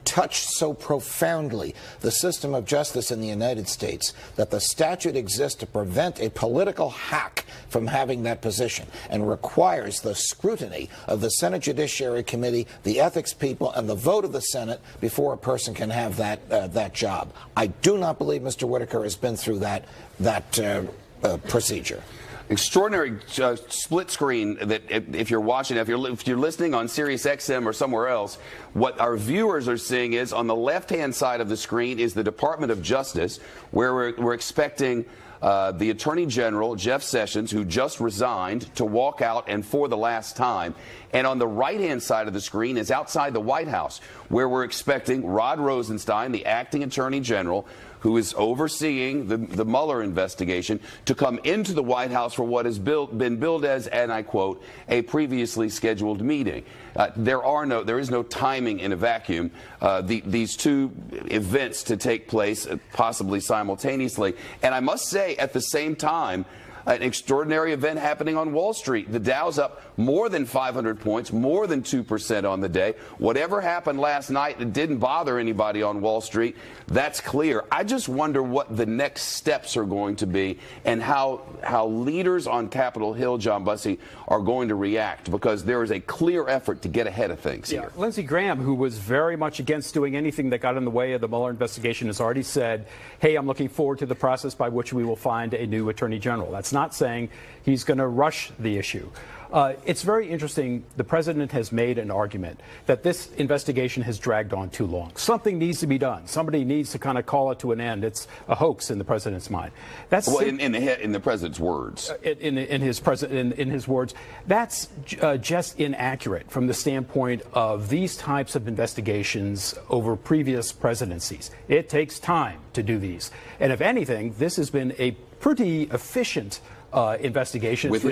touch so profoundly the system of justice in the United States, that the statute exists to prevent a political hack from having that position, and requires the scrutiny of the Senate Judiciary Committee, the ethics people, and the vote of the Senate before a person can have that job. I do not believe Mr. Whitaker has been through that procedure. Extraordinary split screen that if you're watching, if you're listening on Sirius XM or somewhere else, what our viewers are seeing is on the left-hand side of the screen is the Department of Justice, where we're expecting the Attorney General, Jeff Sessions, who just resigned, to walk out, and for the last time. And on the right-hand side of the screen is outside the White House, where we're expecting Rod Rosenstein, the Acting Attorney General, who is overseeing the Mueller investigation, to come into the White House for what has been billed as, and I quote, a previously scheduled meeting. There is no timing in a vacuum. These two events to take place possibly simultaneously. And I must say, at the same time, an extraordinary event happening on Wall Street. The Dow's up more than 500 points, more than 2% on the day. Whatever happened last night, it didn't bother anybody on Wall Street. That's clear. I just wonder what the next steps are going to be, and how leaders on Capitol Hill, John Bussey, are going to react, because there is a clear effort to get ahead of things here. Lindsey Graham, who was very much against doing anything that got in the way of the Mueller investigation, has already said, hey, I'm looking forward to the process by which we will find a new Attorney General. That's not saying he's going to rush the issue. It's very interesting. The president has made an argument that this investigation has dragged on too long. Something needs to be done. Somebody needs to kind of call it to an end. It's a hoax in the president's mind. That's in the president's words. In his words, that's just inaccurate from the standpoint of these types of investigations over previous presidencies. It takes time to do these, and if anything, this has been a pretty efficient investigation with a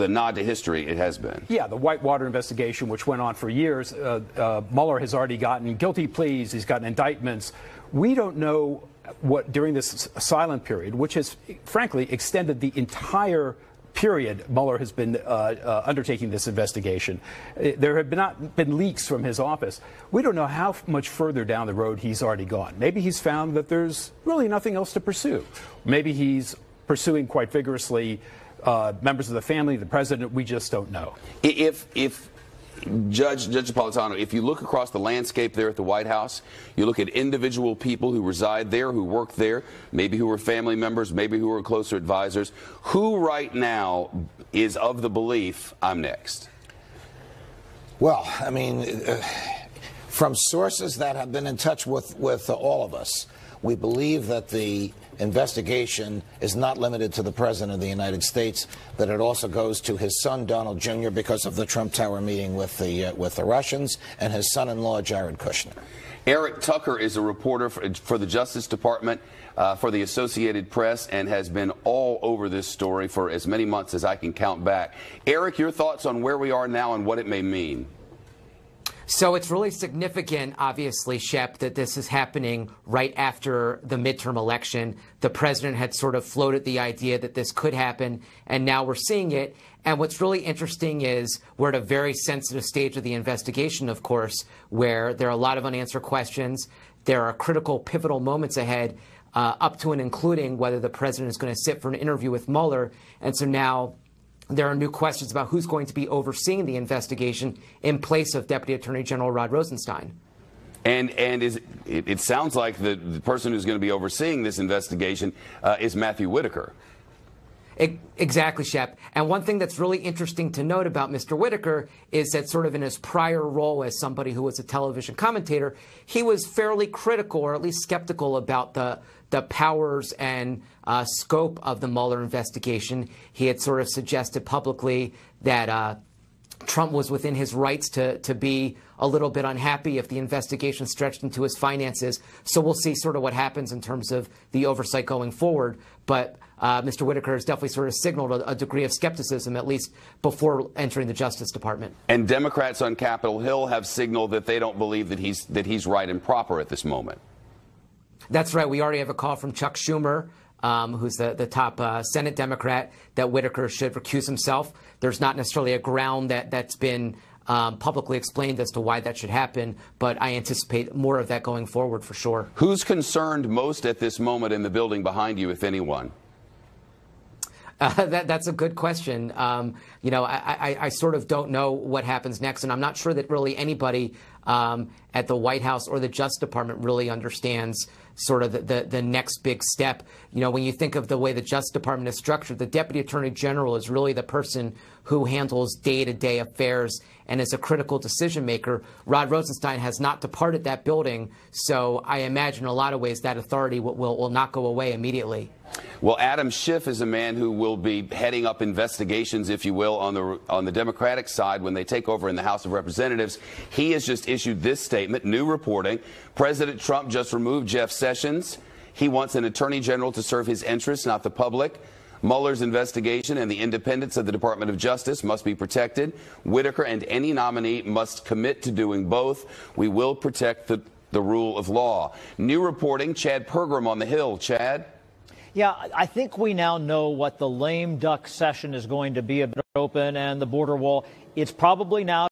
nod to history. It has been. Yeah, the Whitewater investigation, which went on for years. Mueller has already gotten guilty pleas. He's gotten indictments. We don't know what during this silent period, which has frankly extended the entire period Mueller has been undertaking this investigation. There have not been leaks from his office. We don't know how much further down the road he's already gone. Maybe he's found that there's really nothing else to pursue. Maybe he's pursuing quite vigorously members of the family, the president. We just don't know. If Judge Napolitano, if you look across the landscape there at the White House, you look at individual people who reside there, who work there, maybe who are family members, maybe who are closer advisors, who right now is of the belief, I'm next? Well, I mean, from sources that have been in touch with all of us, We believe that the investigation is not limited to the President of the United States, that it also goes to his son, Donald Jr., because of the Trump Tower meeting with the Russians, and his son-in-law, Jared Kushner. Eric Tucker is a reporter for the Justice Department for the Associated Press and has been all over this story for as many months as I can count back. Eric, your thoughts on where we are now and what it may mean? So it's really significant, obviously, Shep, that this is happening right after the midterm election. The president had sort of floated the idea that this could happen, and now we're seeing it. And what's really interesting is we're at a very sensitive stage of the investigation, of course, where there are a lot of unanswered questions. There are critical, pivotal moments ahead, up to and including whether the president is going to sit for an interview with Mueller. And so now there are new questions about who's going to be overseeing the investigation in place of Deputy Attorney General Rod Rosenstein. And it sounds like the person who's going to be overseeing this investigation is Matthew Whitaker. Exactly, Shep. And one thing that's really interesting to note about Mr. Whitaker is that sort of in his prior role as somebody who was a television commentator, he was fairly critical, or at least skeptical, about the powers and scope of the Mueller investigation. He had sort of suggested publicly that Trump was within his rights to be a little bit unhappy if the investigation stretched into his finances. So we'll see sort of what happens in terms of the oversight going forward. But Mr. Whitaker has definitely sort of signaled a degree of skepticism, at least before entering the Justice Department. And Democrats on Capitol Hill have signaled that they don't believe that he's right and proper at this moment. That's right. We already have a call from Chuck Schumer, who's the top Senate Democrat, that Whitaker should recuse himself. There's not necessarily a ground that's been publicly explained as to why that should happen, but I anticipate more of that going forward for sure. Who's concerned most at this moment in the building behind you, if anyone? That's a good question. I sort of don't know what happens next, and I'm not sure that really anybody at the White House or the Justice Department really understands sort of the next big step. When you think of the way the Justice Department is structured, the Deputy Attorney General is really the person who handles day-to-day affairs and is a critical decision maker. Rod Rosenstein has not departed that building, so I imagine in a lot of ways that authority will not go away immediately. Well, Adam Schiff is a man who will be heading up investigations, if you will, on the Democratic side when they take over in the House of Representatives. He has just issued this statement, new reporting. President Trump just removed Jeff Sessions. He wants an attorney general to serve his interests, not the public. Mueller's investigation and the independence of the Department of Justice must be protected. Whitaker and any nominee must commit to doing both. We will protect the rule of law. New reporting, Chad Pergram on the Hill. Chad? Yeah, I think we now know what the lame duck session is going to be about open and the border wall. It's probably now